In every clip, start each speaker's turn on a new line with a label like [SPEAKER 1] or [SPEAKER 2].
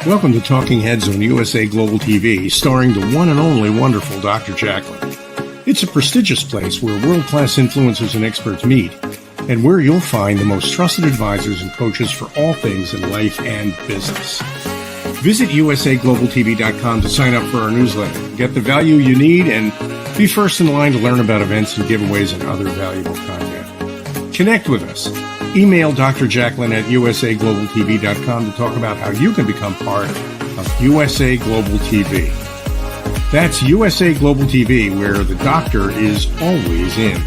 [SPEAKER 1] Welcome to Talking Heads on USA Global TV, starring the one and only wonderful Dr. JACALYN. It's a prestigious place where world-class influencers and experts meet, and where you'll find the most trusted advisors and coaches for all things in life and business. Visit usaglobaltv.com to sign up for our newsletter, get the value you need, and be first in line to learn about events and giveaways and other valuable content. Connect with us. Email Dr. JACALYN at usaglobaltv.com to talk about how you can become part of USA Global TV. That's USA Global TV, where the doctor is always in.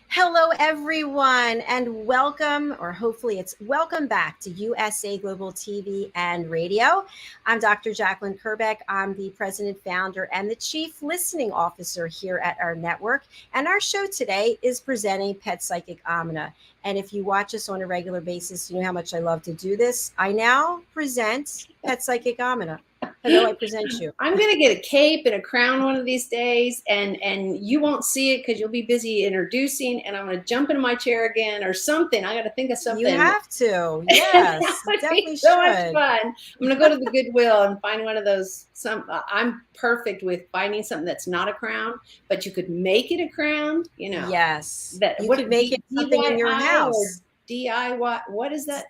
[SPEAKER 2] Hello, everyone, and welcome, or hopefully it's welcome back to USA Global TV and Radio. I'm Dr. JACALYN KERBECK. I'm the president, founder, and the chief listening officer here at our network. And our show today is presenting Pet Psychic Aminah. And if you watch us on a regular basis, you know how much I love to do this. I now present Pet Psychic Aminah. Hello, I present you.
[SPEAKER 3] I'm going to get a cape and a crown one of these days, and you won't see it because you'll be busy introducing, and I'm going to jump into my chair again or something. I got to think of something.
[SPEAKER 2] You have to. Yes, definitely
[SPEAKER 3] so
[SPEAKER 2] should.
[SPEAKER 3] Much fun. I'm going to go to the Goodwill and find one of those. I'm perfect with finding something that's not a crown, but you could make it a crown. You know.
[SPEAKER 2] Yes.
[SPEAKER 3] You
[SPEAKER 2] could make it something in your house.
[SPEAKER 3] DIY, what is that?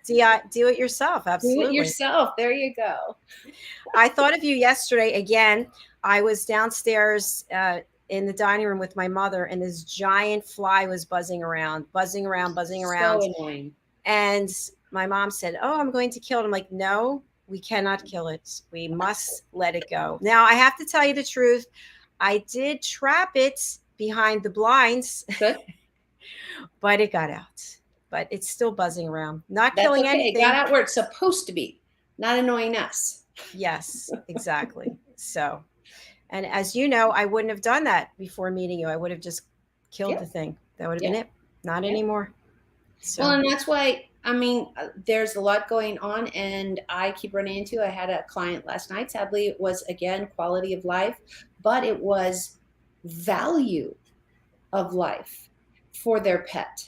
[SPEAKER 2] Do it yourself. Absolutely.
[SPEAKER 3] Do it yourself. There you go.
[SPEAKER 2] I thought of you yesterday. Again, I was downstairs in the dining room with my mother, and this giant fly was buzzing around. So
[SPEAKER 3] annoying.
[SPEAKER 2] And my mom said, "Oh, I'm going to kill it." I'm like, "No, we cannot kill it. We must let it go." Now, I have to tell you the truth. I did trap it behind the blinds, but it got out. But it's still buzzing around, not killing anything.
[SPEAKER 3] It got out where it's supposed to be, not annoying us.
[SPEAKER 2] Yes, exactly. So, and as you know, I wouldn't have done that before meeting you. I would have just killed the thing. That would have been it. Not anymore. So.
[SPEAKER 3] Well, and that's why, I mean, there's a lot going on, and I keep running into, I had a client last night. Sadly, it was, again, quality of life, but it was value of life for their pet.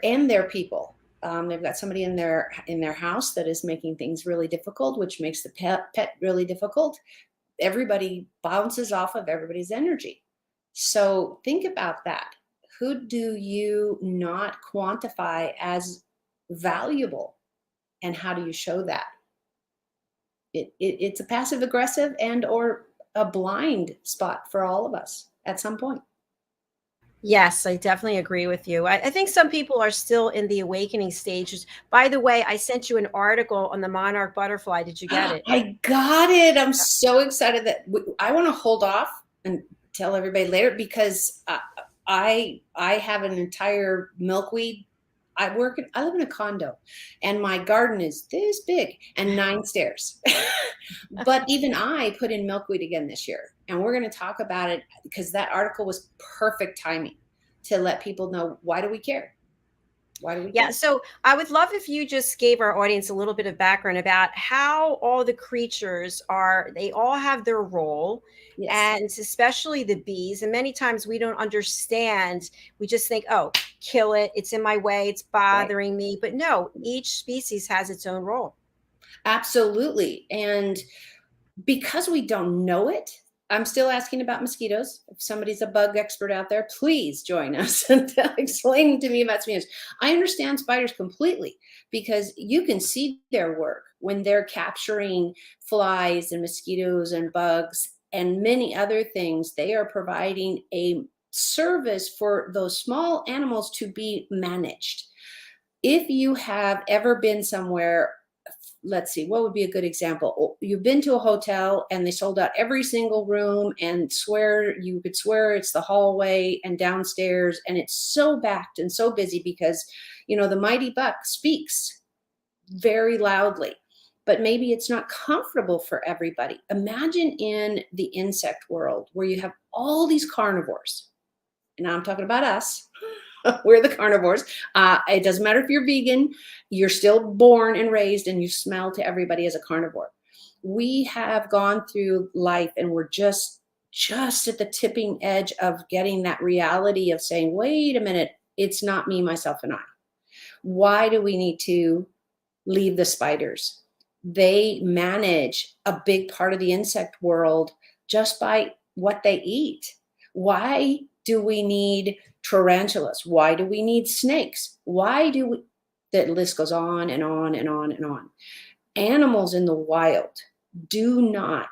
[SPEAKER 3] And their people. They've got somebody in their house that is making things really difficult, which makes the pet really difficult. Everybody bounces off of everybody's energy. So think about that. Who do you not quantify as valuable, and how do you show that? It's a passive aggressive and or a blind spot for all of us at some point.
[SPEAKER 2] Yes, I definitely agree with you. I think some people are still in the awakening stages. By the way, I sent you an article on the monarch butterfly. Did you get it?
[SPEAKER 3] I got it. I'm so excited that I want to hold off and tell everybody later, because I have an entire milkweed. I live in a condo, and my garden is this big and 9 stairs. But even I put in milkweed again this year, and we're going to talk about it because that article was perfect timing to let people know, why do we care? Why do we care?
[SPEAKER 2] Yeah, so I would love if you just gave our audience a little bit of background about how all the creatures they all have their role. Yes. And especially the bees. And many times we don't understand. We just think, oh, kill it. It's in my way. It's bothering me. But no, each species has its own role.
[SPEAKER 3] Absolutely. And because we don't know it, I'm still asking about mosquitoes. If somebody's a bug expert out there, please join us and explain to me about mosquitoes. I understand spiders completely, because you can see their work when they're capturing flies and mosquitoes and bugs and many other things. They are providing a service for those small animals to be managed. If you have ever been somewhere, let's see, what would be a good example? You've been to a hotel and they sold out every single room, and you could swear it's the hallway and downstairs, and it's so backed and so busy because, the mighty buck speaks very loudly, but maybe it's not comfortable for everybody. Imagine in the insect world where you have all these carnivores, and now I'm talking about us. We're the carnivores. It doesn't matter if you're vegan, you're still born and raised, and you smell to everybody as a carnivore. We have gone through life, and we're just at the tipping edge of getting that reality of saying, wait a minute, it's not me, myself, and I. Why do we need to leave the spiders. They manage a big part of the insect world just by what they eat. Why do we need tarantulas? Why do we need snakes? Why do we? That list goes on and on and on and on. Animals in the wild do not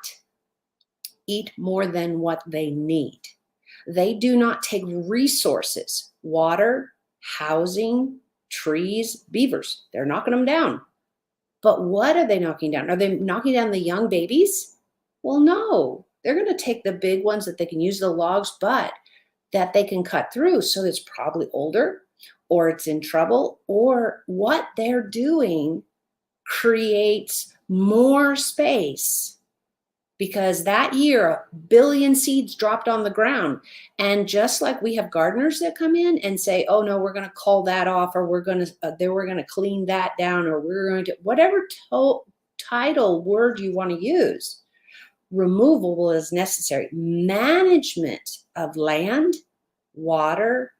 [SPEAKER 3] eat more than what they need. They do not take resources, water, housing, trees, beavers. They're knocking them down. But what are they knocking down? Are they knocking down the young babies? Well, no. They're going to take the big ones that they can use the logs, but that they can cut through. So it's probably older, or it's in trouble, or what they're doing creates more space, because that year, 1 billion seeds dropped on the ground. And just like we have gardeners that come in and say, oh no, we're going to call that off, or we're going to clean that down, or we're going to, whatever title word you want to use, removable is necessary. Management of land, water,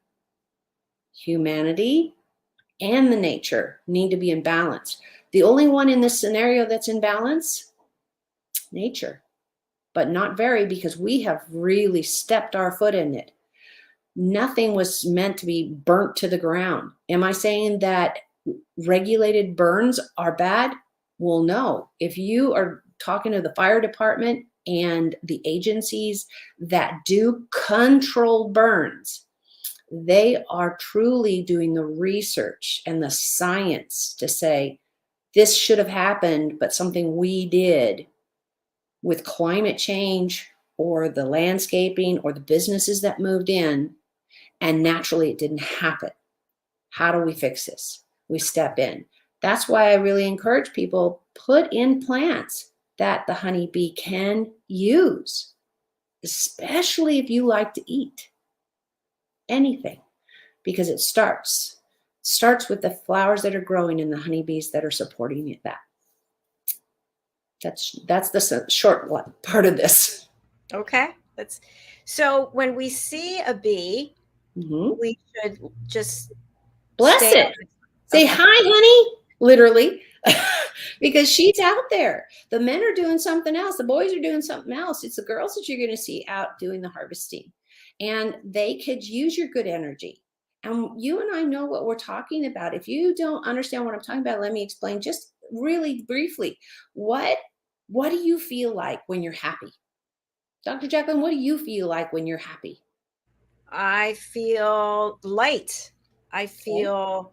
[SPEAKER 3] humanity, and the nature need to be in balance. The only one in this scenario that's in balance, nature. But not very, because we have really stepped our foot in it. Nothing was meant to be burnt to the ground. Am I saying that regulated burns are bad? Well, no. If you are talking to the fire department and the agencies that do control burns, they are truly doing the research and the science to say, this should have happened, but something we did with climate change or the landscaping or the businesses that moved in, and naturally it didn't happen. How do we fix this? We step in. That's why I really encourage people, put in plants that the honeybee can use, especially if you like to eat anything, because it starts with the flowers that are growing and the honeybees that are supporting it. That's the short one part of this.
[SPEAKER 2] Okay. So when we see a bee, we should just
[SPEAKER 3] bless it. Say, hi, honey, literally, because she's out there. The men are doing something else. The boys are doing something else. It's the girls that you're going to see out doing the harvesting, and they could use your good energy. And you and I know what we're talking about. If you don't understand what I'm talking about, let me explain just really briefly. What do you feel like when you're happy? Dr. JACALYN, what do you feel like when you're happy?
[SPEAKER 2] I feel light. I feel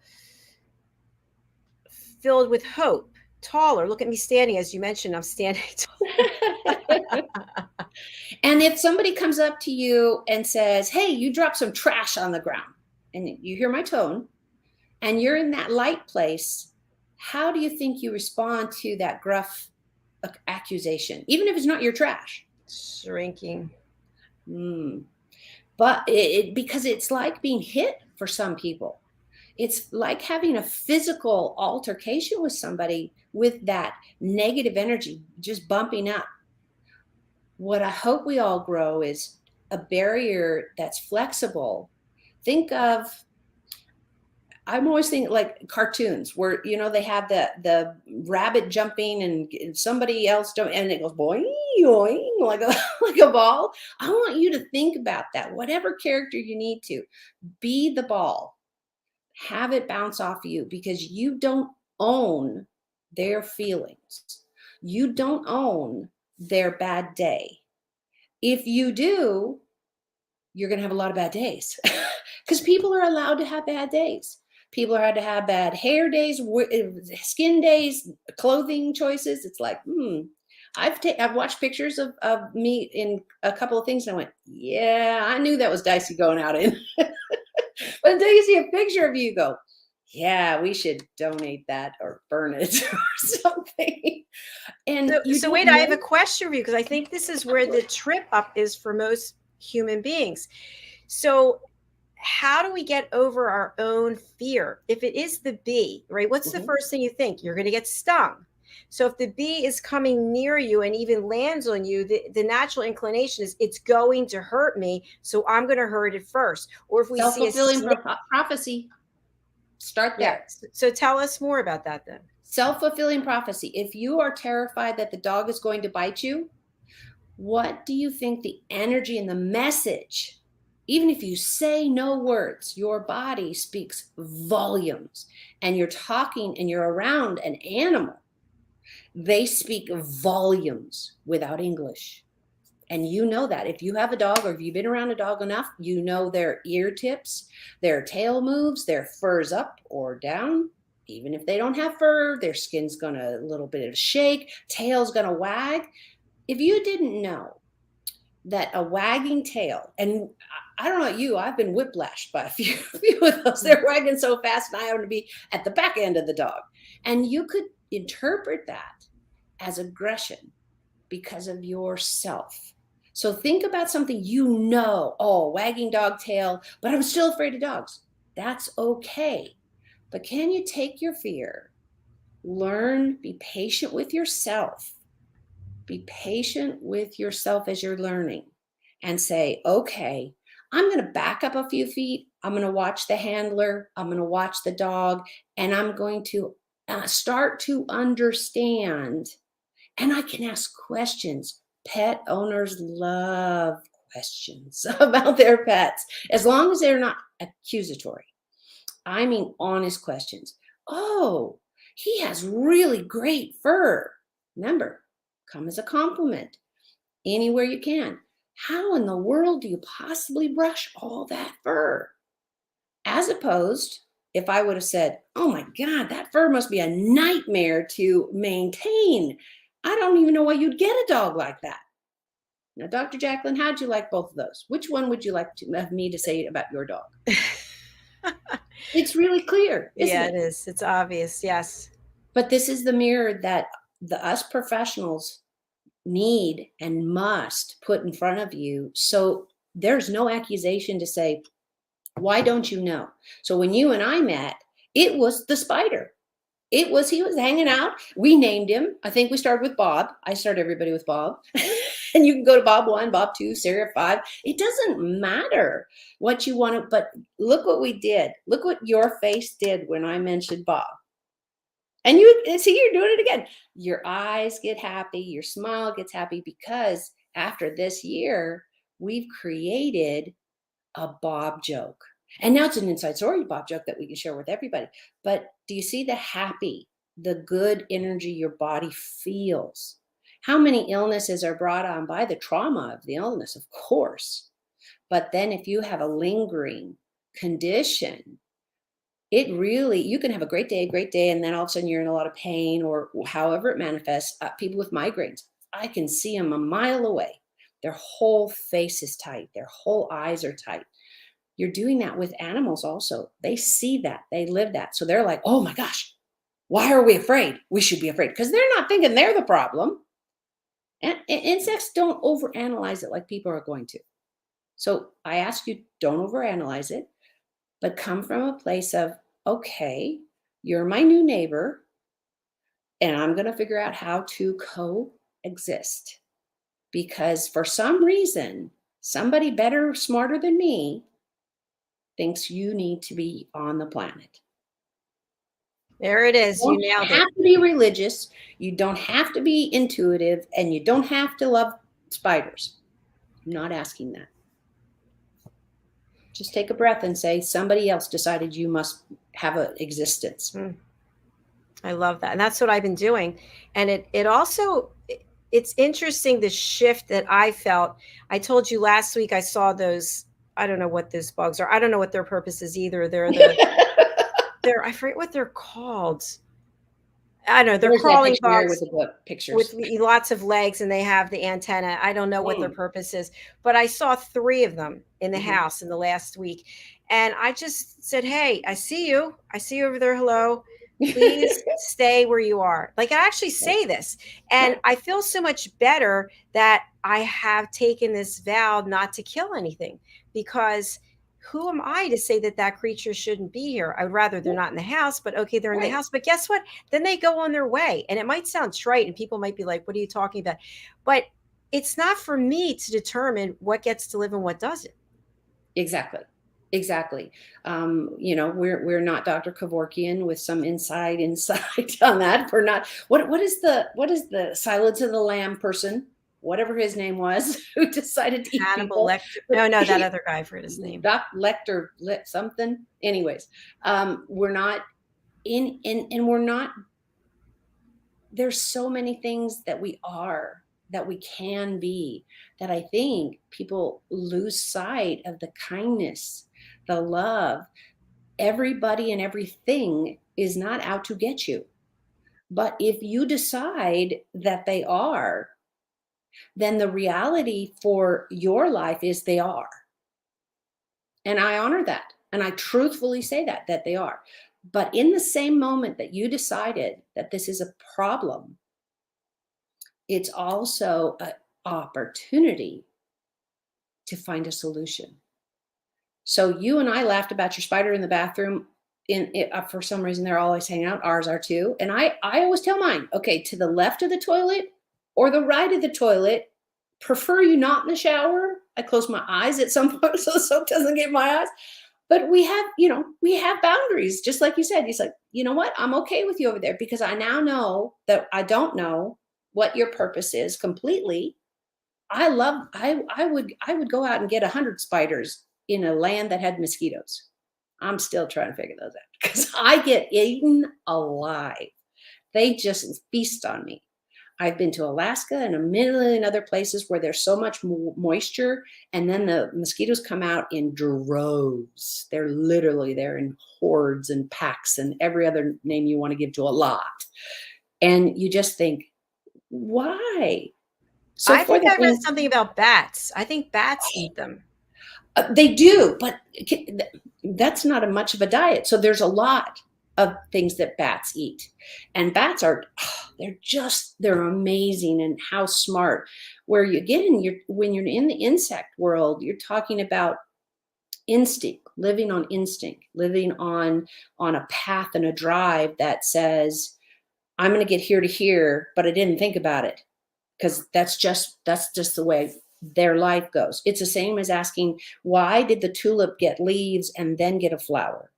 [SPEAKER 2] filled with hope, taller. Look at me standing. As you mentioned, I'm standing tall.
[SPEAKER 3] And if somebody comes up to you and says, hey, you dropped some trash on the ground, and you hear my tone, and you're in that light place, how do you think you respond to that gruff accusation, even if it's not your trash?
[SPEAKER 2] Shrinking.
[SPEAKER 3] But because it's like being hit for some people. It's like having a physical altercation with somebody with that negative energy just bumping up. What I hope we all grow is a barrier that's flexible. Think of, I'm always thinking like cartoons where, they have the rabbit jumping and somebody else and it goes boing, boing, like a ball. I want you to think about that. Whatever character you need to, be the ball. Have it bounce off you, because you don't own their feelings. You don't own their bad day. If you do, you're going to have a lot of bad days, because people are allowed to have bad days. People are allowed to have bad hair days, skin days, clothing choices. It's like, I've watched pictures of me in a couple of things, and I went, yeah, I knew that was dicey going out in. But until you see a picture of you, go, yeah, we should donate that or burn it or something. And
[SPEAKER 2] so wait, I have a question for you, because I think this is where the trip up is for most human beings. So how do we get over our own fear? If it is the bee, right? What's the first thing you think? You're going to get stung. So if the bee is coming near you and even lands on you, the natural inclination is it's going to hurt me, so I'm going to hurt it first. Or if we see a
[SPEAKER 3] self-fulfilling prophecy, start there.
[SPEAKER 2] Yeah. So tell us more about that then.
[SPEAKER 3] Self-fulfilling prophecy. If you are terrified that the dog is going to bite you, what do you think the energy and the message, even if you say no words, your body speaks volumes, and you're talking and you're around an animal, they speak volumes without English. And you know that if you have a dog, or if you've been around a dog enough, you know their ear tips, their tail moves, their fur's up or down. Even if they don't have fur, their skin's gonna a little bit of shake, tail's gonna wag. If you didn't know that a wagging tail, and I don't know about you, I've been whiplashed by a few of those. They're wagging so fast, and I happen to be at the back end of the dog. And you could interpret that as aggression because of yourself. So think about something you know, oh, wagging dog tail, but I'm still afraid of dogs. That's okay. But can you take your fear, learn, be patient with yourself. Be patient with yourself as you're learning, and say, okay, I'm going to back up a few feet. I'm going to watch the handler. I'm going to watch the dog, and I'm going to start to understand. And I can ask questions. Pet owners love questions about their pets, as long as they're not accusatory. I mean, honest questions. Oh, he has really great fur. Remember, come as a compliment anywhere you can. How in the world do you possibly brush all that fur? As opposed, if I would have said, oh my God, that fur must be a nightmare to maintain. I don't even know why you'd get a dog like that. Now, Dr. JACALYN, how'd you like both of those? Which one would you like to have me to say about your dog? It's really clear, isn't it?
[SPEAKER 2] It is. It's obvious. Yes.
[SPEAKER 3] But this is the mirror that us professionals need and must put in front of you. So there's no accusation to say, why don't you know? So when you and I met, it was the spider. He was hanging out. We named him. I think we started with Bob. I start everybody with Bob. And you can go to Bob 1, Bob 2, Sarah 5. It doesn't matter what you want to, but look what we did. Look what your face did when I mentioned Bob. And you see, you're doing it again. Your eyes get happy, your smile gets happy, because after this year, we've created a Bob joke. And now it's an inside story Bob joke that we can share with everybody. But do you see the good energy your body feels? How many illnesses are brought on by the trauma of the illness? Of course. But then if you have a lingering condition, you can have a great day, and then all of a sudden you're in a lot of pain, or however it manifests. People with migraines, I can see them a mile away. Their whole face is tight. Their whole eyes are tight. You're doing that with animals also. They see that. They live that. So they're like, oh my gosh, why are we afraid? We should be afraid, because they're not thinking they're the problem. And insects don't overanalyze it like people are going to. So I ask you, don't overanalyze it, but come from a place of, okay, you're my new neighbor, and I'm going to figure out how to coexist. Because for some reason, somebody better, smarter than me, thinks you need to be on the planet.
[SPEAKER 2] There it is. You nailed it.
[SPEAKER 3] You don't have to be religious. You don't have to be intuitive, and you don't have to love spiders. I'm not asking that. Just take a breath and say, somebody else decided you must have an existence.
[SPEAKER 2] I love that. And that's what I've been doing. And it also, it's interesting, the shift that I felt. I told you last week, I saw those, I don't know what those bugs are. I don't know what their purpose is either. I forget what they're called. I don't know. They're crawling bugs
[SPEAKER 3] with the pictures
[SPEAKER 2] with lots of legs, and they have the antenna. I don't know what their purpose is, but I saw 3 of them in the house in the last week. And I just said, hey, I see you. I see you over there. Hello. Please stay where you are. Like, I actually say this, and I feel so much better that I have taken this vow not to kill anything, because who am I to say that creature shouldn't be here? I'd rather they're not in the house, but okay, they're in the house. But guess what? Then they go on their way. And it might sound trite, and people might be like, what are you talking about? But it's not for me to determine what gets to live and what doesn't.
[SPEAKER 3] Exactly. Exactly. We're not Dr. Kevorkian with some inside on that. We're not. What is the Silence of the Lamb person, whatever his name was, who decided to eat
[SPEAKER 2] Hannibal
[SPEAKER 3] people?
[SPEAKER 2] Lecter. No, that other guy, I forget his name.
[SPEAKER 3] Doc Lecter, something. Anyways, we're not and we're not. There's so many things that we are, that we can be, that I think people lose sight of the kindness, the love. Everybody and everything is not out to get you. But if you decide that they are, then the reality for your life is they are. And I honor that. And I truthfully say that they are. But in the same moment that you decided that this is a problem, it's also an opportunity to find a solution. So you and I laughed about your spider in the bathroom. For some reason, they're always hanging out. Ours are too. And I always tell mine, okay, to the left of the toilet or the right of the toilet, prefer you not in the shower. I close my eyes at some point so the soap doesn't get in my eyes. But we have boundaries, just like you said. He's like, you know what? I'm okay with you over there because I now know that I don't know what your purpose is completely. I would go out and get 100 spiders in a land that had mosquitoes. I'm still trying to figure those out because I get eaten alive. They just feast on me. I've been to Alaska and a million other places where there's so much moisture, and then the mosquitoes come out in droves. They're literally there in hordes and packs and every other name you want to give to a lot. And you just think, why? So
[SPEAKER 2] I think I read something about bats. I think bats eat them.
[SPEAKER 3] They do, but that's not much of a diet. So there's a lot of things that bats eat, and bats they're amazing, and how smart. Where you get when you're in the insect world, you're talking about instinct, living on a path and a drive that says, I'm going to get here to here, but I didn't think about it because that's just the way their life goes. It's the same as asking, why did the tulip get leaves and then get a flower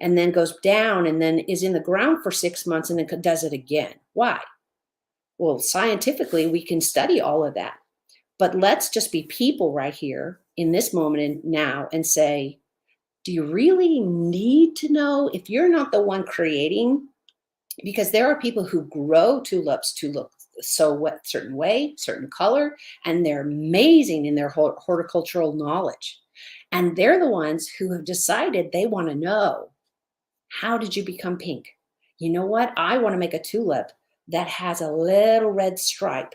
[SPEAKER 3] and then goes down and then is in the ground for 6 months and then does it again? Why? Well, scientifically, we can study all of that. But let's just be people right here in this moment and now and say, do you really need to know if you're not the one creating? Because there are people who grow tulips to look certain way, certain color, and they're amazing in their horticultural knowledge. And they're the ones who have decided they want to know, how did you become pink? You know what? I want to make a tulip that has a little red stripe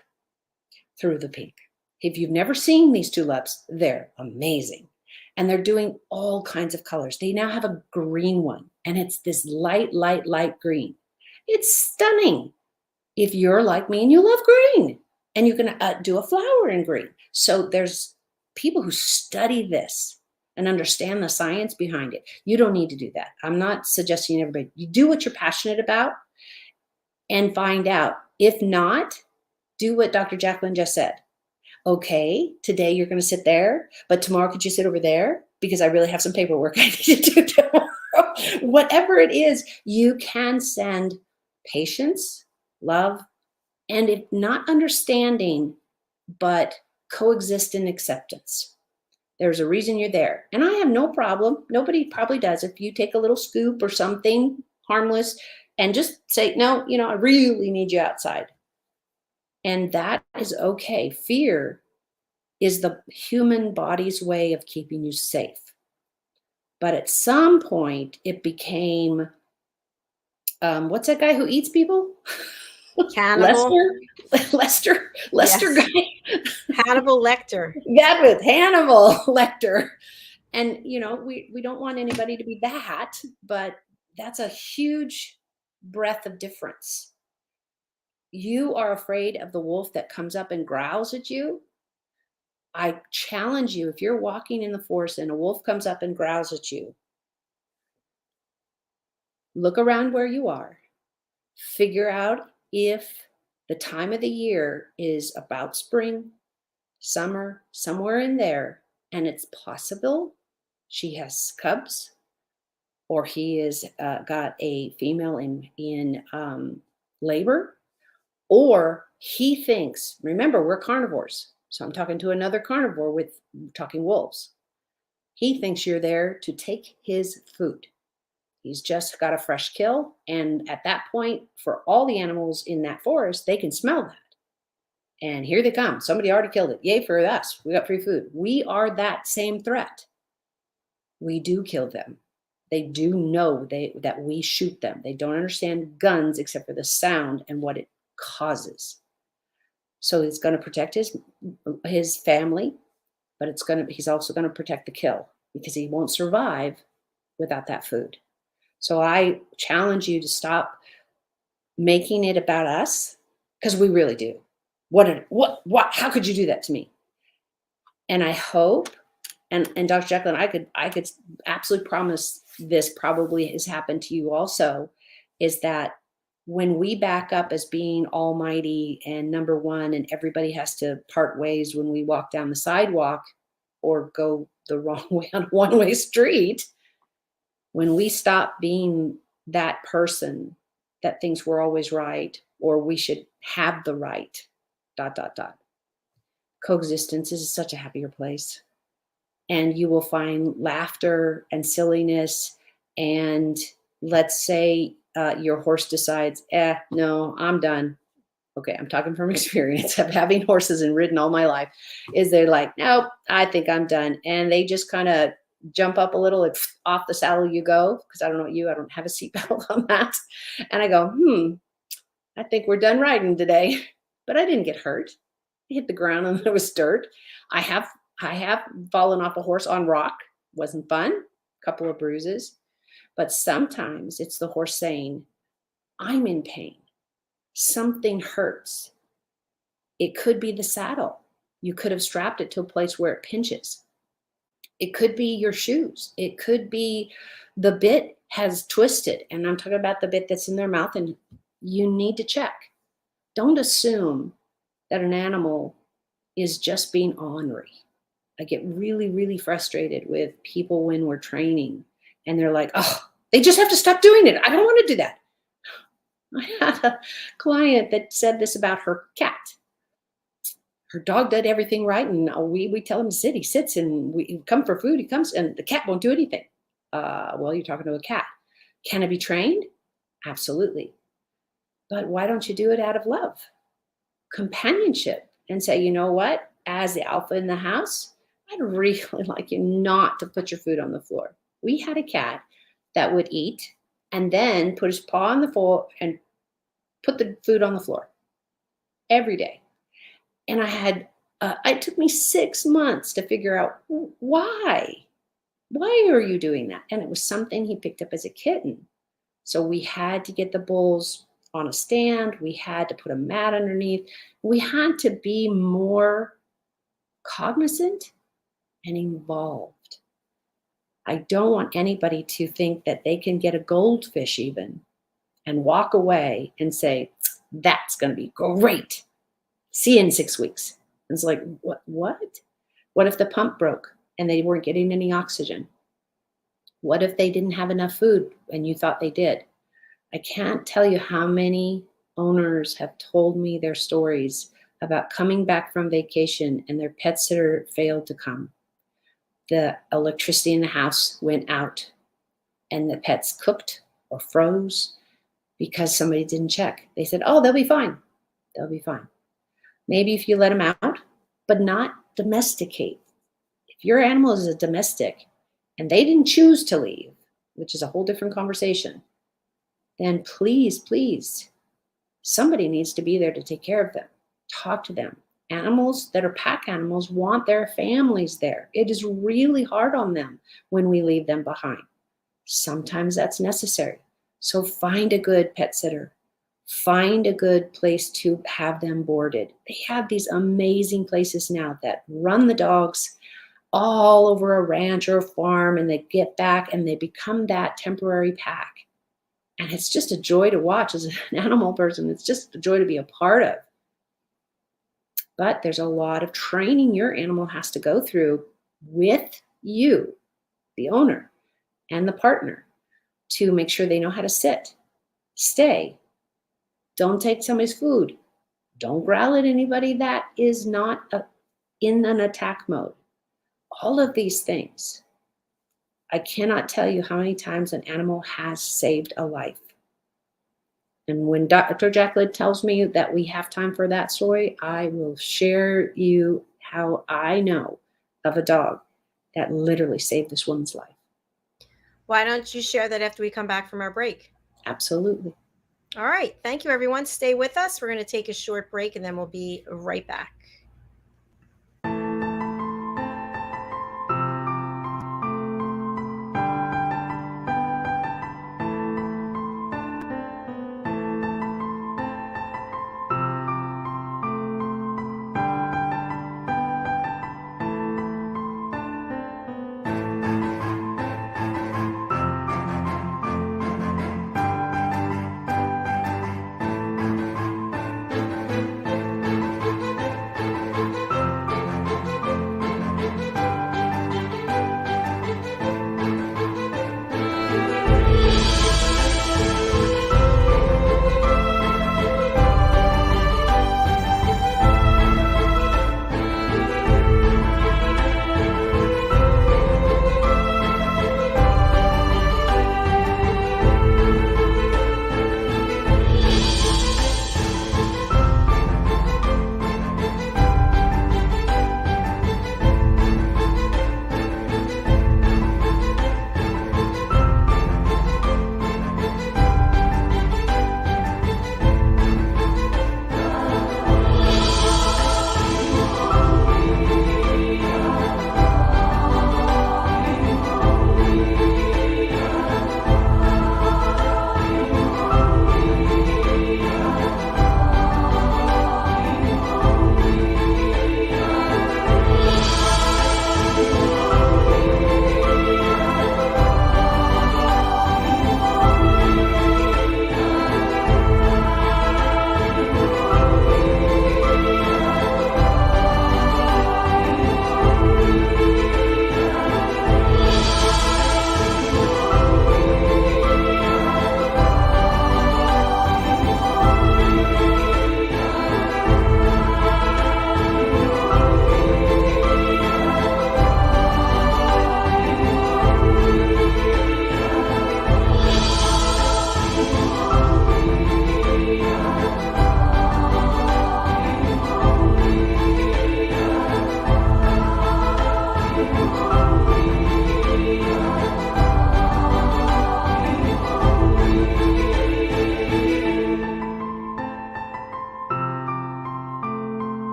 [SPEAKER 3] through the pink. If you've never seen these tulips, they're amazing. And they're doing all kinds of colors. They now have a green one, and it's this light green. It's stunning. If you're like me and you love green, and you can do a flower in green. So there's people who study this and understand the science behind it. You don't need to do that. I'm not suggesting everybody, you do what you're passionate about and find out. If not, do what Dr. JACALYN just said. Okay, today you're going to sit there, but tomorrow could you sit over there? Because I really have some paperwork I need to do tomorrow. Whatever it is, you can send patience, love, and if not understanding, but coexist in acceptance. There's a reason you're there. And I have no problem. Nobody probably does. If you take a little scoop or something harmless and just say, no, I really need you outside. And that is okay. Fear is the human body's way of keeping you safe. But at some point, it became, what's that guy who eats people?
[SPEAKER 2] Cannibal.
[SPEAKER 3] Lester
[SPEAKER 2] Yes.
[SPEAKER 3] guy.
[SPEAKER 2] Hannibal Lecter.
[SPEAKER 3] That with Hannibal Lecter. And, we don't want anybody to be that, but that's a huge breadth of difference. You are afraid of the wolf that comes up and growls at you. I challenge you, if you're walking in the forest and a wolf comes up and growls at you, look around where you are. Figure out if the time of the year is about spring, summer, somewhere in there, and it's possible she has cubs, or he is got a female in labor, or he thinks, remember, we're carnivores. So I'm talking to another carnivore talking wolves. He thinks you're there to take his food. He's just got a fresh kill. And at that point, for all the animals in that forest, they can smell that. And here they come. Somebody already killed it. Yay for us. We got free food. We are that same threat. We do kill them. They do know that we shoot them. They don't understand guns except for the sound and what it causes. So he's going to protect his family, but he's also going to protect the kill, because he won't survive without that food. So I challenge you to stop making it about us, because we really do. How could you do that to me? And I hope, and Dr. JACALYN, I could absolutely promise this probably has happened to you also, is that when we back up as being almighty and number one, and everybody has to part ways when we walk down the sidewalk or go the wrong way on a one-way street, when we stop being that person that thinks we're always right, or we should have the right, ... Coexistence is such a happier place. And you will find laughter and silliness. And let's say your horse decides, no, I'm done. Okay, I'm talking from experience of having horses and ridden all my life, is they're like, nope, I think I'm done. And they just kind of jump up a little, it's off the saddle you go, because I don't know what I don't have a seatbelt on that. And I go, I think we're done riding today. But I didn't get hurt. I hit the ground and there was dirt. I have fallen off a horse on rock. Wasn't fun. A couple of bruises. But sometimes it's the horse saying, I'm in pain. Something hurts. It could be the saddle. You could have strapped it to a place where it pinches. It could be your shoes. It could be the bit has twisted. And I'm talking about the bit that's in their mouth, and you need to check. Don't assume that an animal is just being ornery. I get really, really frustrated with people when we're training, and they're like, oh, they just have to stop doing it. I don't want to do that. I had a client that said this about her cat. Her dog did everything right, and we tell him to sit. He sits, and we come for food. He comes, and the cat won't do anything. Well, you're talking to a cat. Can it be trained? Absolutely. But why don't you do it out of love, companionship, and say, you know what? As the alpha in the house, I'd really like you not to put your food on the floor. We had a cat that would eat and then put his paw on the floor and put the food on the floor every day. And it took me 6 months to figure out why. Why are you doing that? And it was something he picked up as a kitten. So we had to get the bowls on a stand. We had to put a mat underneath. We had to be more cognizant and involved. I don't want anybody to think that they can get a goldfish even and walk away and say, that's going to be great. See you in 6 weeks. And it's like, what? What if the pump broke and they weren't getting any oxygen? What if they didn't have enough food and you thought they did? I can't tell you how many owners have told me their stories about coming back from vacation and their pet sitter failed to come. The electricity in the house went out and the pets cooked or froze because somebody didn't check. They said, oh, they'll be fine. They'll be fine. Maybe if you let them out, but not domesticate. If your animal is a domestic and they didn't choose to leave, which is a whole different conversation, then please, somebody needs to be there to take care of them. Talk to them. Animals that are pack animals want their families there. It is really hard on them when we leave them behind. Sometimes that's necessary. So find a good pet sitter. Find a good place to have them boarded. They have these amazing places now that run the dogs all over a ranch or a farm, and they get back and they become that temporary pack. And it's just a joy to watch as an animal person. It's just a joy to be a part of. But there's a lot of training your animal has to go through with you. the owner and the partner, to make sure they know how to sit, stay, don't take somebody's food, don't growl at anybody that is not in an attack mode. All of these things. I cannot tell you how many times an animal has saved a life. And when Dr. JACALYN tells me that we have time for that story, I will share you how I know of a dog that literally saved this woman's life.
[SPEAKER 2] Why don't you share that after we come back from our break?
[SPEAKER 3] Absolutely.
[SPEAKER 2] All right. Thank you, everyone. Stay with us. We're going to take a short break and then we'll be right back.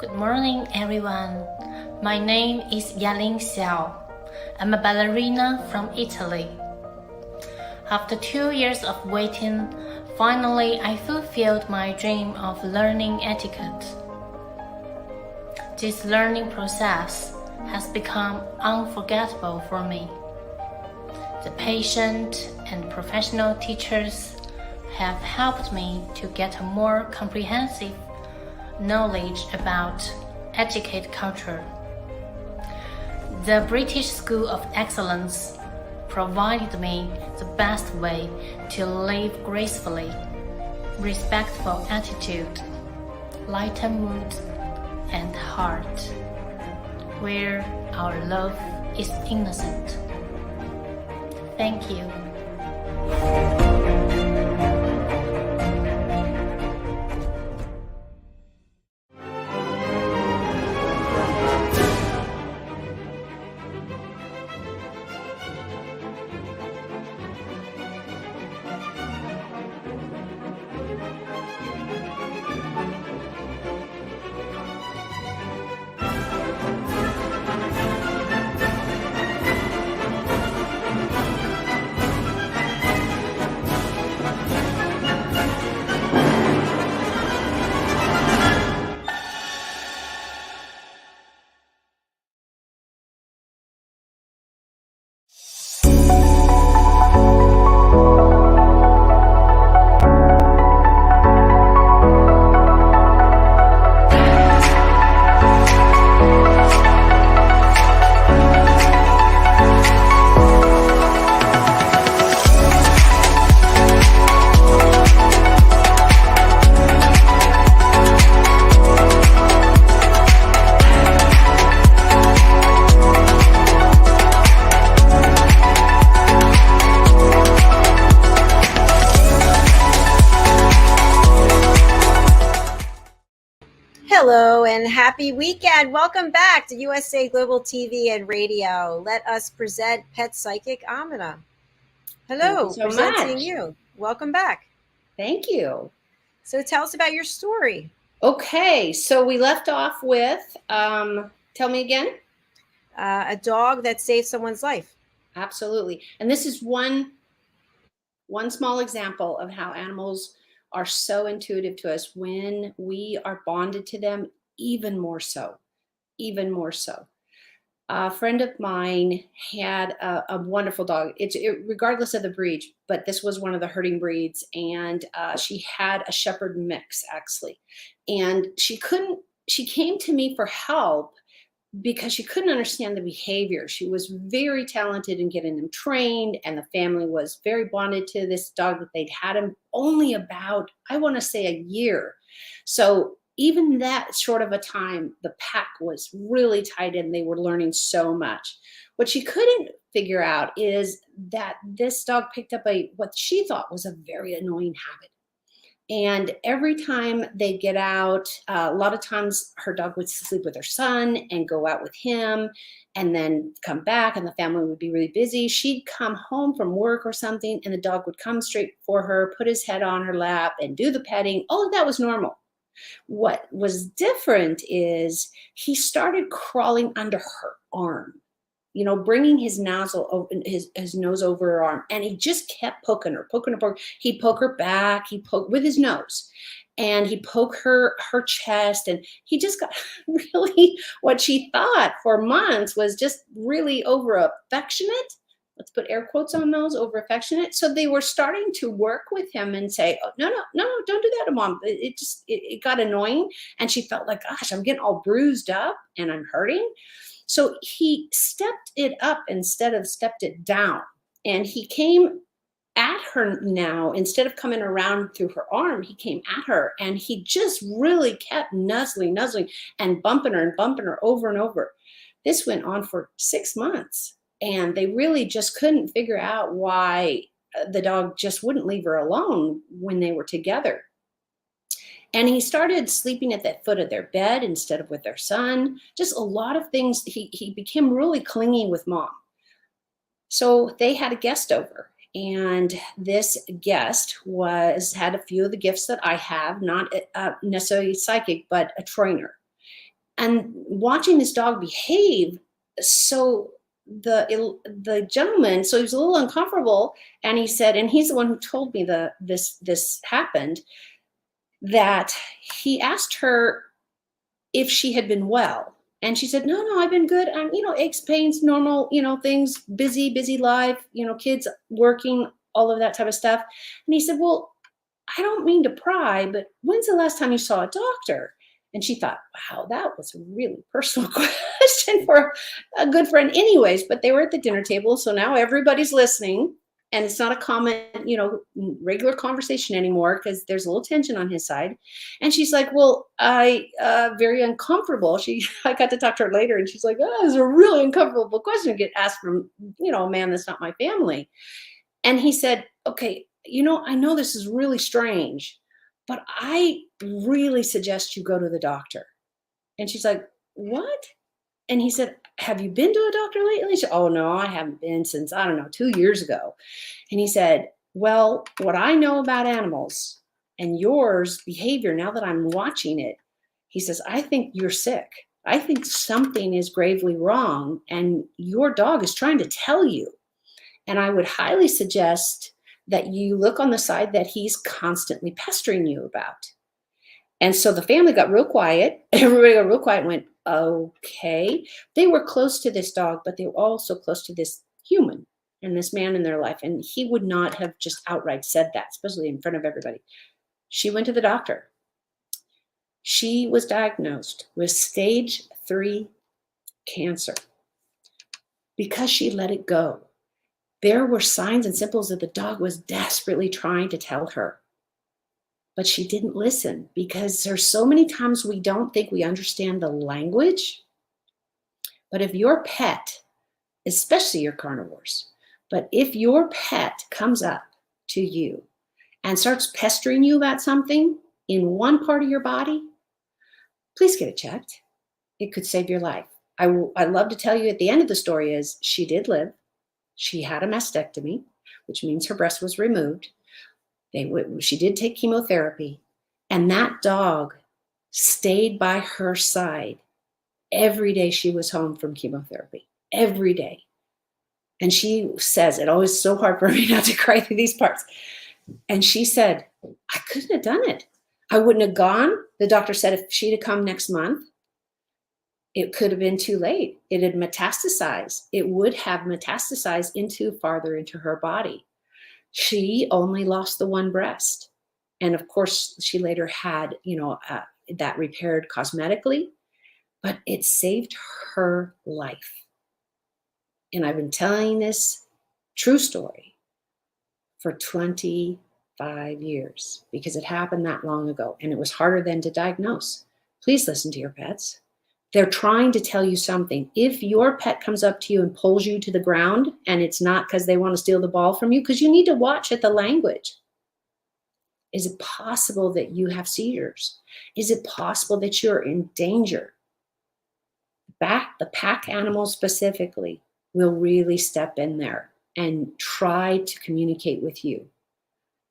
[SPEAKER 4] Good morning, everyone. My name is JACALYN Xiao. I'm a ballerina from Italy. After 2 years of waiting, finally I fulfilled my dream of learning etiquette. This learning process has become unforgettable for me. The patient and professional teachers have helped me to get a more comprehensive knowledge about etiquette culture. The British School of Excellence provided me the best way to live gracefully, respectful attitude, lighter mood, and heart, where our love is innocent. Thank you.
[SPEAKER 2] and happy weekend. Welcome back to USA Global TV and Radio. Let us present pet psychic Aminah.
[SPEAKER 3] Thank you
[SPEAKER 2] Hello,
[SPEAKER 3] so
[SPEAKER 2] presenting
[SPEAKER 3] much.
[SPEAKER 2] you. Welcome back.
[SPEAKER 3] Thank you.
[SPEAKER 2] So tell us about your story.
[SPEAKER 3] Okay, so we left off with, tell me again.
[SPEAKER 2] A dog that saved someone's life.
[SPEAKER 3] Absolutely. And this is one small example of how animals are so intuitive to us when we are bonded to them, even more so. A friend of mine had a wonderful dog. Regardless of the breed, but this was one of the herding breeds, and she had a shepherd mix actually, and she came to me for help because she couldn't understand the behavior. She was very talented in getting them trained, and the family was very bonded to this dog that they'd had him only about, I want to say, a year. So even that short of a time, the pack was really tight in. They were learning so much. What she couldn't figure out is that this dog picked up what she thought was a very annoying habit. And every time they get out, a lot of times her dog would sleep with her son and go out with him and then come back, and the family would be really busy. She'd come home from work or something, and the dog would come straight for her, put his head on her lap and do the petting. All of that was normal. What was different is he started crawling under her arm, bringing his nozzle, his nose over her arm, and he just kept poking her. He'd poke her back, he poked with his nose, and he poked her chest, and he just got really, what she thought for months was just really over affectionate. Let's put air quotes on those, over affectionate. So they were starting to work with him and say, oh, no, don't do that to Mom. It got annoying, and she felt like, gosh, I'm getting all bruised up and I'm hurting. So he stepped it up instead of stepped it down. And he came at her now. Instead of coming around through her arm, he came at her, and he just really kept nuzzling and bumping her over and over. This went on for 6 months, and they really just couldn't figure out why the dog just wouldn't leave her alone when they were together. And he started sleeping at the foot of their bed instead of with their son. Just a lot of things. He became really clingy with Mom. So they had a guest over, and this guest had a few of the gifts that I have, not necessarily psychic, but a trainer. And watching this dog behave, so the gentleman, so he was a little uncomfortable, and he said, and he's the one who told me this happened, that he asked her if she had been well. And she said, no, I've been good. I'm, aches, pains, normal, things, busy life, kids working, all of that type of stuff. And he said, well, I don't mean to pry, but when's the last time you saw a doctor? And she thought, wow, that was a really personal question for a good friend anyways, but they were at the dinner table. So now everybody's listening. And it's not a common, regular conversation anymore because there's a little tension on his side. And she's like, well, very uncomfortable. I got to talk to her later, and she's like, oh, it's a really uncomfortable question to get asked from, a man that's not my family. And he said, okay, I know this is really strange, but I really suggest you go to the doctor. And she's like, what? And he said, have you been to a doctor lately? She said, oh, no, I haven't been since, 2 years ago. And he said, well, what I know about animals and yours behavior, now that I'm watching it, he says, I think you're sick. I think something is gravely wrong, and your dog is trying to tell you. And I would highly suggest that you look on the side that he's constantly pestering you about. And so the family got real quiet. Everybody got real quiet and went, okay. They were close to this dog, but they were also close to this human and this man in their life. And he would not have just outright said that, especially in front of everybody. She went to the doctor. She was diagnosed with stage 3 cancer because she let it go. There were signs and symbols that the dog was desperately trying to tell her. But she didn't listen because there's so many times we don't think we understand the language. But if your pet, especially your carnivores, but if your pet comes up to you and starts pestering you about something in one part of your body, please get it checked. It could save your life. I love to tell you at the end of the story is she did live. She had a mastectomy, which means her breast was removed. She did take chemotherapy, and that dog stayed by her side every day she was home from chemotherapy, every day. And she says, it always so hard for me not to cry through these parts. And she said, I couldn't have done it. I wouldn't have gone. The doctor said if she'd have come next month, it could have been too late. It had metastasized. It would have metastasized farther into her body. She only lost the one breast. And of course, she later had, that repaired cosmetically, but it saved her life. And I've been telling this true story for 25 years because it happened that long ago and it was harder then to diagnose. Please listen to your pets. They're trying to tell you something. If your pet comes up to you and pulls you to the ground, and it's not because they want to steal the ball from you, because you need to watch at the language. Is it possible that you have seizures? Is it possible that you're in danger? The pack animals specifically will really step in there and try to communicate with you.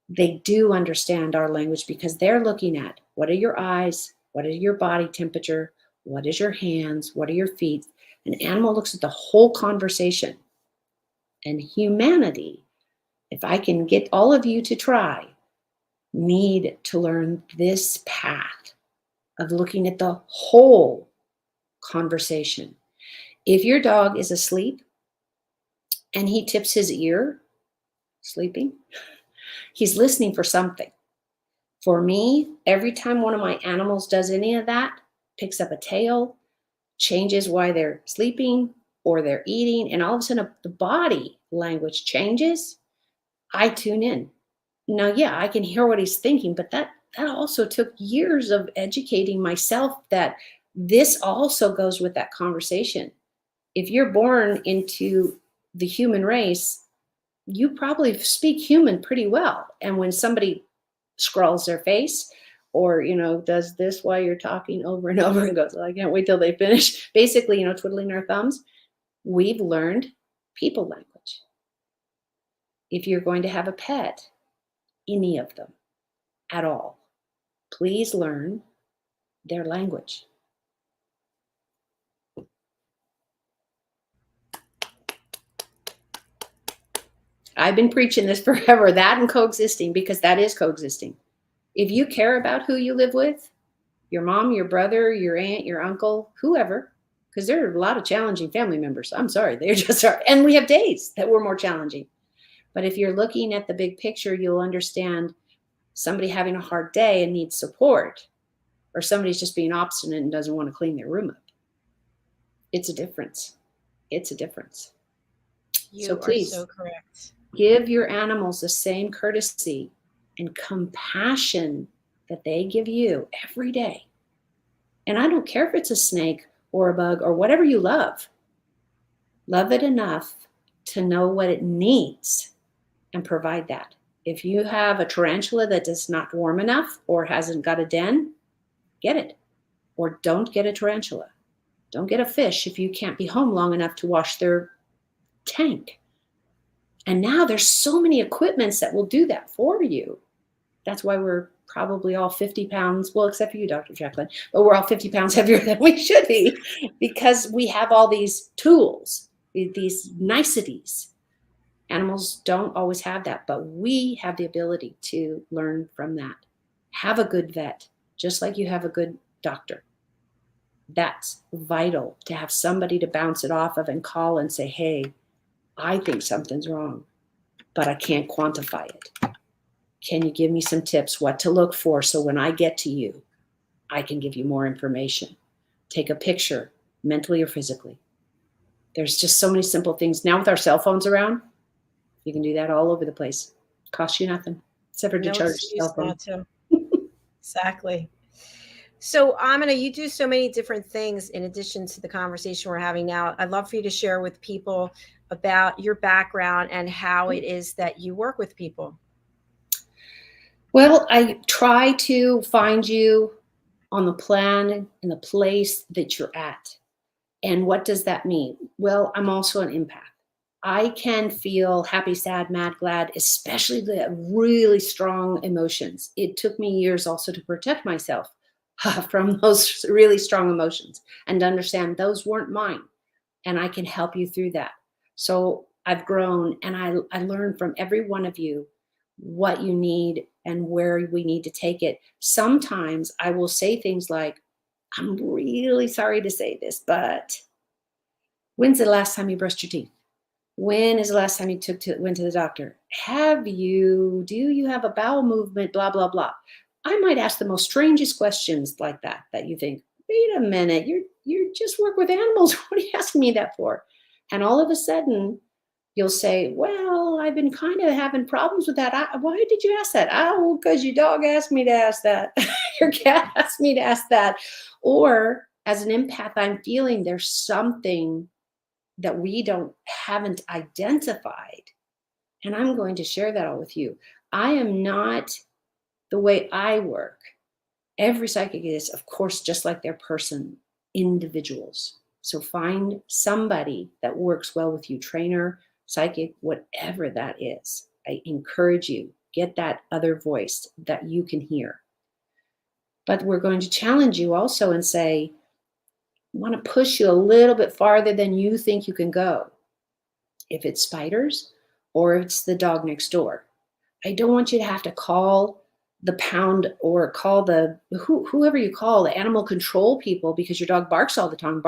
[SPEAKER 3] They do understand our language because they're looking at what are your eyes, what is your body temperature, what is your hands, what are your feet. An animal looks at the whole conversation. And humanity, if I can get all of you to try, need to learn this path of looking at the whole conversation. If your dog is asleep and he tips his ear, sleeping, he's listening for something. For me, every time one of my animals does any of that, picks up a tail, changes why they're sleeping or they're eating, and all of a sudden the body language changes, I tune in. Now, yeah, I can hear what he's thinking, but that also took years of educating myself that this also goes with that conversation. If you're born into the human race, you probably speak human pretty well. And when somebody scrawls their face or, does this while you're talking over and over and goes, I can't wait till they finish, basically, twiddling our thumbs, we've learned people language. If you're going to have a pet, any of them at all, please learn their language. I've been preaching this forever, that and coexisting, because that is coexisting. If you care about who you live with, your mom, your brother, your aunt, your uncle, whoever, because there are a lot of challenging family members. I'm sorry, they just are. And we have days that were more challenging. But if you're looking at the big picture, you'll understand somebody having a hard day and needs support, or somebody's just being obstinate and doesn't want to clean their room up. It's a difference. It's a difference.
[SPEAKER 2] You are so correct.
[SPEAKER 3] Give your animals the same courtesy and compassion that they give you every day. And I don't care if it's a snake or a bug or whatever you love. Love it enough to know what it needs and provide that. If you have a tarantula that is not warm enough or hasn't got a den, get it. Or don't get a tarantula. Don't get a fish if you can't be home long enough to wash their tank. And now there's so many equipments that will do that for you. That's why we're probably all 50 pounds, well, except for you, Dr. JACALYN, but we're all 50 pounds heavier than we should be because we have all these tools, these niceties. Animals don't always have that, but we have the ability to learn from that. Have a good vet, just like you have a good doctor. That's vital to have somebody to bounce it off of and call and say, hey, I think something's wrong, but I can't quantify it. Can you give me some tips what to look for so when I get to you, I can give you more information? Take a picture, mentally or physically. There's just so many simple things. Now with our cell phones around, you can do that all over the place. Costs you nothing, except for to charge your cell phone.
[SPEAKER 2] Exactly. So, Aminah, you do so many different things in addition to the conversation we're having now. I'd love for you to share with people about your background and how it is that you work with people.
[SPEAKER 3] Well, I try to find you on the plan and the place that you're at. And what does that mean? Well, I'm also an empath. I can feel happy, sad, mad, glad, especially the really strong emotions. It took me years also to protect myself from those really strong emotions and to understand those weren't mine. And I can help you through that. So I've grown, and I learned from every one of you what you need and where we need to take it. Sometimes I will say things like, I'm really sorry to say this, but when's the last time you brushed your teeth? When is the last time you went to the doctor? Do you have a bowel movement? Blah, blah, blah. I might ask the most strangest questions like that you think, wait a minute, you just work with animals. What are you asking me that for? And all of a sudden you'll say, well, I've been kind of having problems with that. Why did you ask that? Oh, because your dog asked me to ask that. Your cat asked me to ask that. Or as an empath, I'm feeling there's something that we haven't identified. And I'm going to share that all with you. I am not, the way I work, every psychic is, of course, just like their person, individuals. So find somebody that works well with you, trainer, psychic, whatever that is. I encourage you, get that other voice that you can hear. But we're going to challenge you also and say, I want to push you a little bit farther than you think you can go. If it's spiders or it's the dog next door, I don't want you to have to call the pound or call whoever you call, the animal control people, because your dog barks all the time.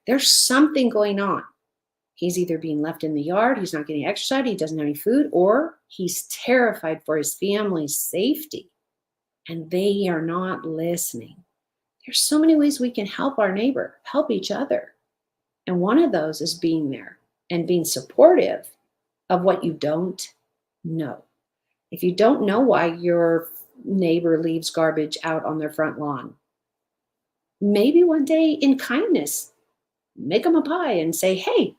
[SPEAKER 3] There's something going on. He's either being left in the yard, he's not getting exercise, he doesn't have any food, or he's terrified for his family's safety, and they are not listening. There's so many ways we can help our neighbor, help each other. And one of those is being there and being supportive of what you don't know. If you don't know why your neighbor leaves garbage out on their front lawn, maybe one day in kindness, make them a pie and say, hey,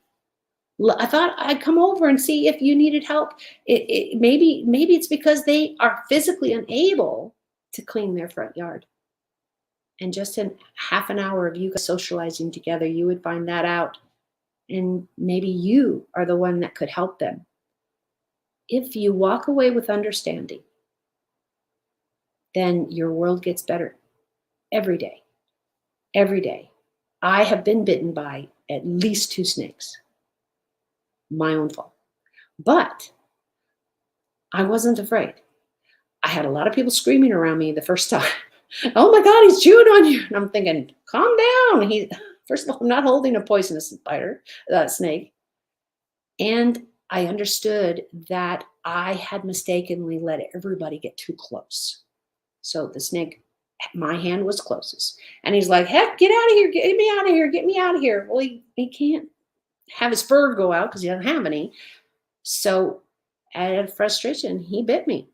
[SPEAKER 3] I thought I'd come over and see if you needed help. Maybe it's because they are physically unable to clean their front yard. And just in half an hour of you guys socializing together, you would find that out. And maybe you are the one that could help them. If you walk away with understanding, then your world gets better every day. Every day. I have been bitten by at least 2 snakes. My own fault. But I wasn't afraid. I had a lot of people screaming around me the first time. Oh my God, he's chewing on you. And I'm thinking, calm down. First of all, I'm not holding a poisonous snake. And I understood that I had mistakenly let everybody get too close. So the snake, my hand was closest. And he's like, heck, get out of here. Get me out of here. Get me out of here. Well, he can't have his fur go out because he doesn't have any. So out of frustration, he bit me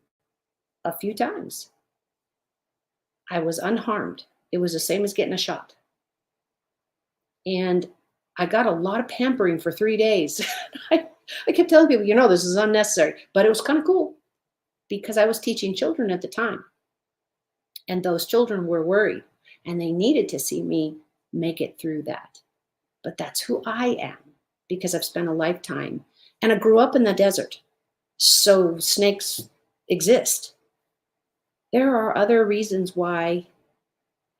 [SPEAKER 3] a few times. I was unharmed. It was the same as getting a shot. And I got a lot of pampering for 3 days. I kept telling people, this is unnecessary, but it was kind of cool because I was teaching children at the time. And those children were worried and they needed to see me make it through that. But that's who I am because I've spent a lifetime and I grew up in the desert. So snakes exist. There are other reasons why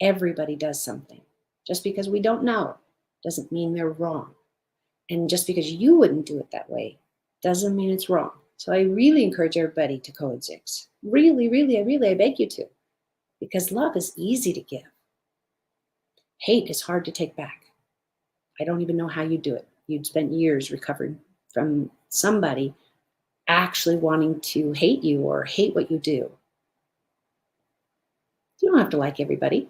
[SPEAKER 3] everybody does something. Just because we don't know doesn't mean they're wrong. And just because you wouldn't do it that way doesn't mean it's wrong. So I really encourage everybody to coexist. Really, really, I beg you to. Because love is easy to give. Hate is hard to take back. I don't even know how you do it. You'd spent years recovering from somebody actually wanting to hate you or hate what you do. You don't have to like everybody,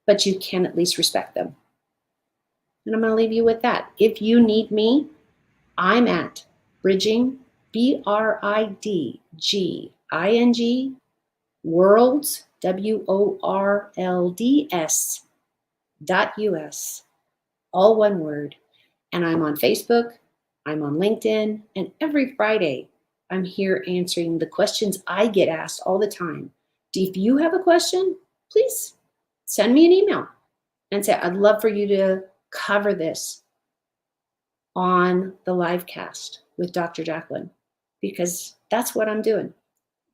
[SPEAKER 3] but you can at least respect them. And I'm going to leave you with that. If you need me, I'm at Bridging, BRIDGING, Worlds, WORLDS.US, all one word. And I'm on Facebook, I'm on LinkedIn, and every Friday I'm here answering the questions I get asked all the time. If you have a question, please send me an email and say, I'd love for you to cover this on the live cast with Dr. JACALYN, because that's what I'm doing.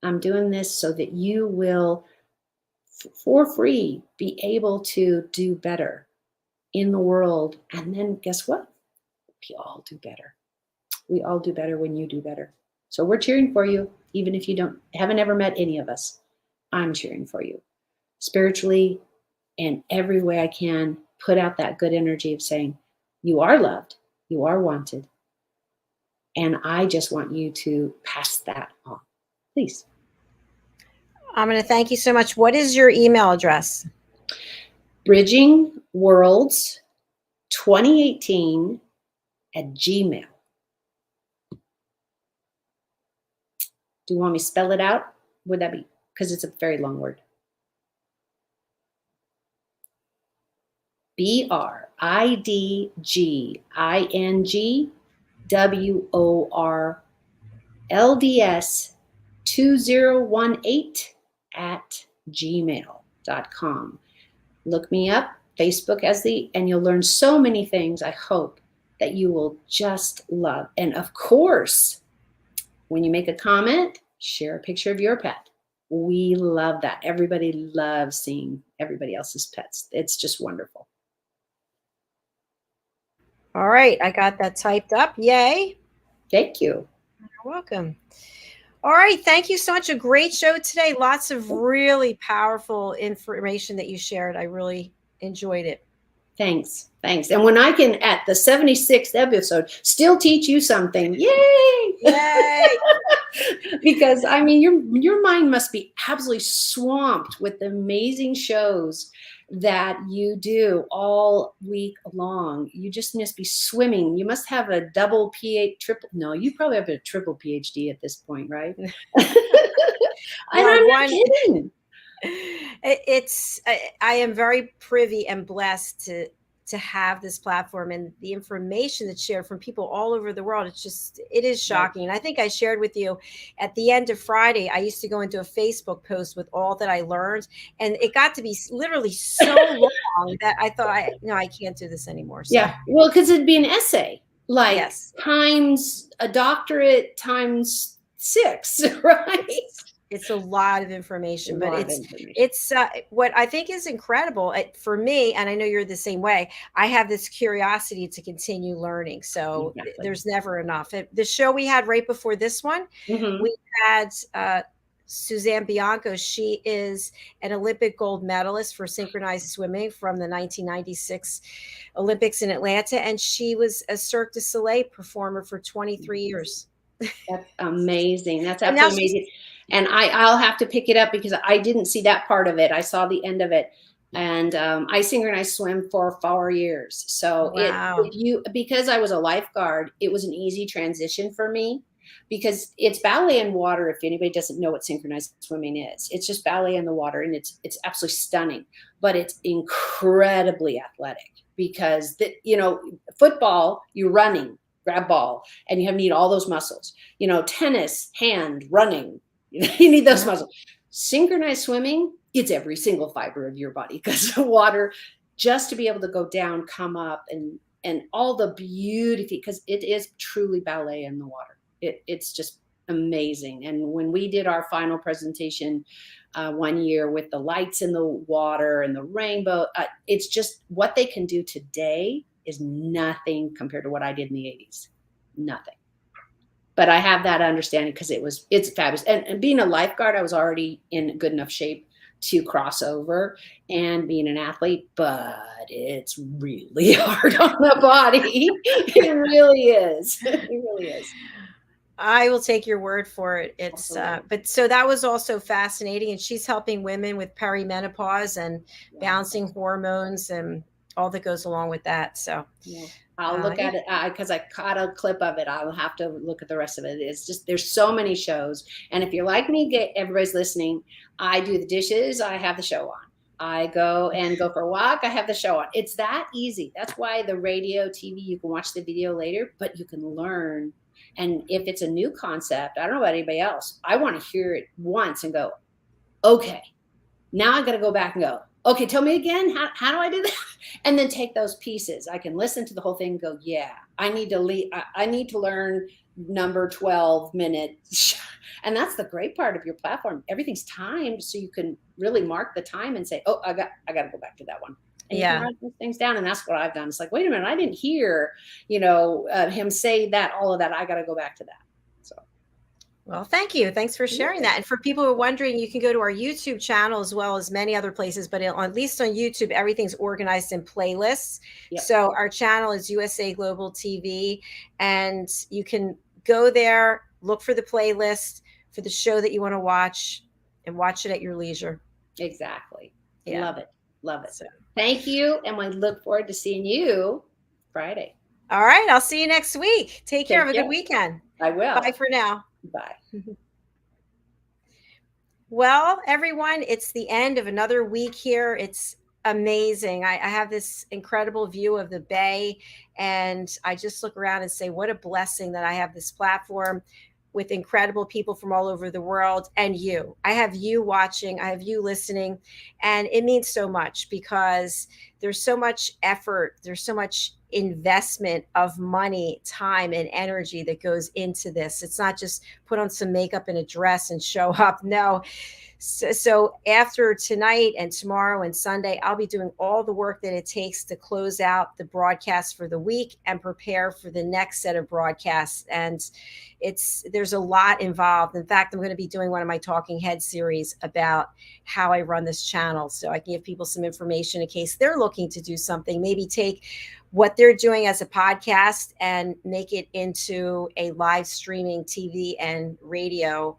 [SPEAKER 3] I'm doing this so that you will, for free, be able to do better in the world. And then guess what? We all do better. We all do better when you do better. So we're cheering for you, even if you haven't ever met any of us. I'm cheering for you spiritually, and every way I can put out that good energy of saying, you are loved, you are wanted. And I just want you to pass that on, please.
[SPEAKER 2] I'm going to thank you so much. What is your email address?
[SPEAKER 3] Bridging Worlds 2018 at Gmail. Do you want me to spell it out? Would that be, because it's a very long word. BRIDGINGWORLDS 2018 at gmail.com. Look me up, Facebook and you'll learn so many things, I hope, that you will just love. And of course, when you make a comment, share a picture of your pet. We love that. Everybody loves seeing everybody else's pets. It's just wonderful.
[SPEAKER 2] All right. I got that typed up. Yay.
[SPEAKER 3] Thank you.
[SPEAKER 2] You're welcome. All right. Thank you so much. A great show today. Lots of really powerful information that you shared. I really enjoyed it.
[SPEAKER 3] Thanks. And when I can, at the 76th episode, still teach you something, yay!
[SPEAKER 2] Yay!
[SPEAKER 3] Because I mean, your mind must be absolutely swamped with the amazing shows that you do all week long. You just must be swimming. You must have a double no, you probably have a triple PhD at this point, right? I'm not kidding.
[SPEAKER 2] I am very privy and blessed to have this platform, and the information that's shared from people all over the world. It is shocking. And I think I shared with you at the end of Friday, I used to go into a Facebook post with all that I learned, and it got to be literally so long that I thought, I can't do this anymore. So.
[SPEAKER 3] Yeah, well, because it'd be an essay, like
[SPEAKER 2] yes.
[SPEAKER 3] times a doctorate times 6, right?
[SPEAKER 2] It's a lot of information, but it's what I think is incredible for me. And I know you're the same way. I have this curiosity to continue learning. So there's never enough. The show we had right before this one, we had Suzanne Bianco. She is an Olympic gold medalist for synchronized swimming from the 1996 Olympics in Atlanta. And she was a Cirque du Soleil performer for 23 years.
[SPEAKER 3] That's amazing. That's absolutely amazing. And I'll have to pick it up because I didn't see that part of it. I saw the end of it. And I synchronized swim for 4 years. So because I was a lifeguard, it was an easy transition for me, because it's ballet in water. If anybody doesn't know what synchronized swimming is, it's just ballet in the water, and it's absolutely stunning, but it's incredibly athletic because football, you're running, grab ball, and you need all those muscles. Tennis, hand, running, you need those muscles. Synchronized swimming, it's every single fiber of your body, because the water, just to be able to go down, come up, and all the beauty, because it is truly ballet in the water. It's just amazing. And when we did our final presentation one year with the lights in the water and the rainbow, it's just what they can do today is nothing compared to what I did in the 80s. Nothing. But I have that understanding because it's fabulous. And being a lifeguard, I was already in good enough shape to cross over and being an athlete, but it's really hard on the body. It really is. It really is.
[SPEAKER 2] I will take your word for it. But so that was also fascinating. And she's helping women with perimenopause and balancing hormones and all that goes along with that. So
[SPEAKER 3] I'll look at it because I caught a clip of it. I'll have to look at the rest of it. It's just, there's so many shows. And if you're like me, everybody's listening. I do the dishes. I have the show on. I go for a walk. I have the show on. It's that easy. That's why the radio, TV, you can watch the video later, but you can learn. And if it's a new concept, I don't know about anybody else, I want to hear it once and go, okay, now I got to go back and go, Okay, tell me again. How do I do that? And then take those pieces. I can listen to the whole thing and go, yeah, I need to learn number 12 minutes. And that's the great part of your platform. Everything's timed, so you can really mark the time and say, oh, I got to go back to that one. And you can write those things down. And that's what I've done. It's like, wait a minute, I didn't hear, him say that, all of that. I got to go back to that. So.
[SPEAKER 2] Well, thank you. Thanks for sharing that. And for people who are wondering, you can go to our YouTube channel as well as many other places, but at least on YouTube, everything's organized in playlists. Yep. So our channel is USA Global TV, and you can go there, look for the playlist for the show that you want to watch, and watch it at your leisure.
[SPEAKER 3] Exactly.
[SPEAKER 2] Yeah.
[SPEAKER 3] Love it. Love it. So, thank you. And we look forward to seeing you Friday.
[SPEAKER 2] All right. I'll see you next week. Take care. Have a good weekend.
[SPEAKER 3] I will.
[SPEAKER 2] Bye for now.
[SPEAKER 3] Bye.
[SPEAKER 2] Well, everyone, it's the end of another week here. It's amazing. I have this incredible view of the Bay, and I just look around and say, what a blessing that I have this platform with incredible people from all over the world, and you. I have you watching, I have you listening, and it means so much because there's so much effort, there's so much investment of money, time, and energy that goes into this. It's not just put on some makeup and a dress and show up. No. So after tonight and tomorrow and Sunday, I'll be doing all the work that it takes to close out the broadcast for the week and prepare for the next set of broadcasts. And there's a lot involved. In fact, I'm going to be doing one of my Talking Head series about how I run this channel, so I can give people some information in case they're looking to do something, maybe take what they're doing as a podcast and make it into a live streaming TV and radio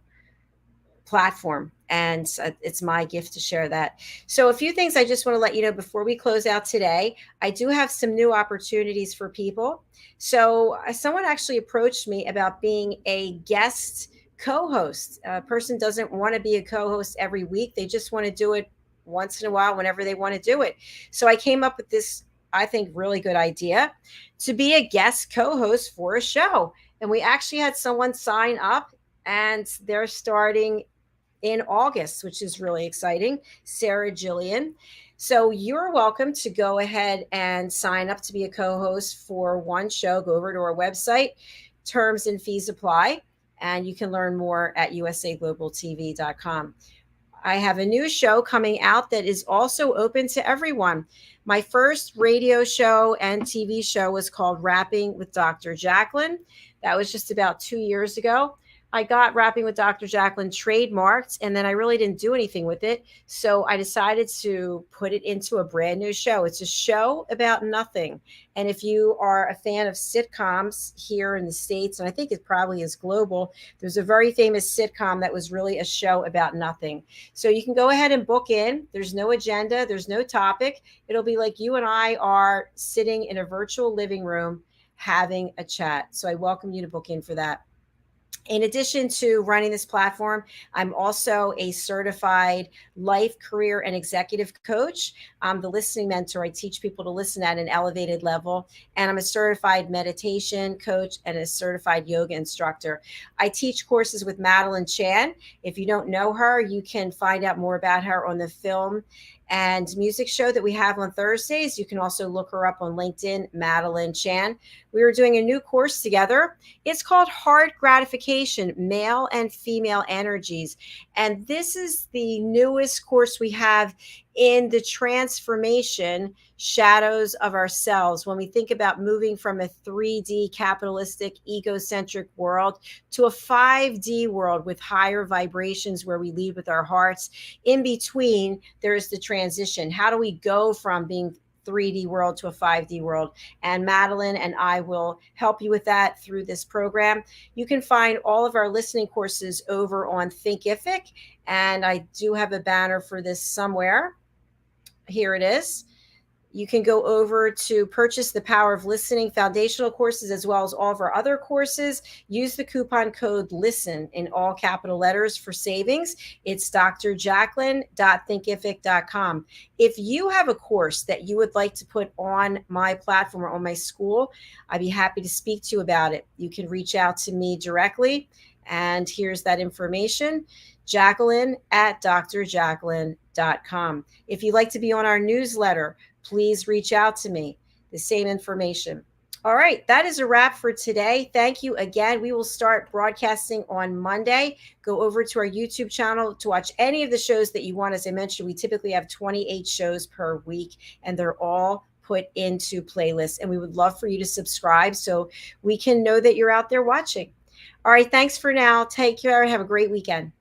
[SPEAKER 2] platform. And it's my gift to share that. So a few things I just want to let you know before we close out today. I do have some new opportunities for people. So someone actually approached me about being a guest co-host. A person doesn't want to be a co-host every week. They just want to do it once in a while, whenever they want to do it. So I came up with this, I think, really good idea to be a guest co-host for a show. And we actually had someone sign up, and they're starting in August, which is really exciting. Sarah Jillian. So you're welcome to go ahead and sign up to be a co-host for one show. Go over to our website, terms and fees apply, and you can learn more at usaglobaltv.com. I have a new show coming out that is also open to everyone. My first radio show and TV show was called Rapping with Dr. JACALYN. That was just about 2 years ago. I got Rapping with Dr. JACALYN trademarked, and then I really didn't do anything with it. So I decided to put it into a brand new show. It's a show about nothing. And if you are a fan of sitcoms here in the States, and I think it probably is global, there's a very famous sitcom that was really a show about nothing. So you can go ahead and book in. There's no agenda. There's no topic. It'll be like you and I are sitting in a virtual living room having a chat. So I welcome you to book in for that. In addition to running this platform, I'm also a certified life, career, and executive coach. I'm the listening mentor. I teach people to listen at an elevated level. And I'm a certified meditation coach and a certified yoga instructor. I teach courses with Madeline Chan. If you don't know her, you can find out more about her on the film and music show that we have on Thursdays. You can also look her up on LinkedIn, Madeline Chan. We are doing a new course together. It's called Heart Gratification, Male and Female Energies. And this is the newest course we have in the transformation shadows of ourselves. When we think about moving from a 3D capitalistic egocentric world to a 5D world with higher vibrations where we lead with our hearts, in between there is the transition. How do we go from being 3D world to a 5D world? And Madeline and I will help you with that through this program. You can find all of our listening courses over on Thinkific, and I do have a banner for this somewhere. Here it is. You can go over to purchase the Power of Listening foundational courses as well as all of our other courses. Use the coupon code LISTEN in all capital letters for savings. It's drjacalyn.thinkific.com. If you have a course that you would like to put on my platform or on my school, I'd be happy to speak to you about it. You can reach out to me directly, and here's that information. Jacalyn at drjacalyn.com. If you'd like to be on our newsletter, please reach out to me. The same information. All right, that is a wrap for today. Thank you again. We will start broadcasting on Monday. Go over to our YouTube channel to watch any of the shows that you want. As I mentioned, we typically have 28 shows per week, and they're all put into playlists. And we would love for you to subscribe so we can know that you're out there watching. All right, thanks for now. Take care. Have a great weekend.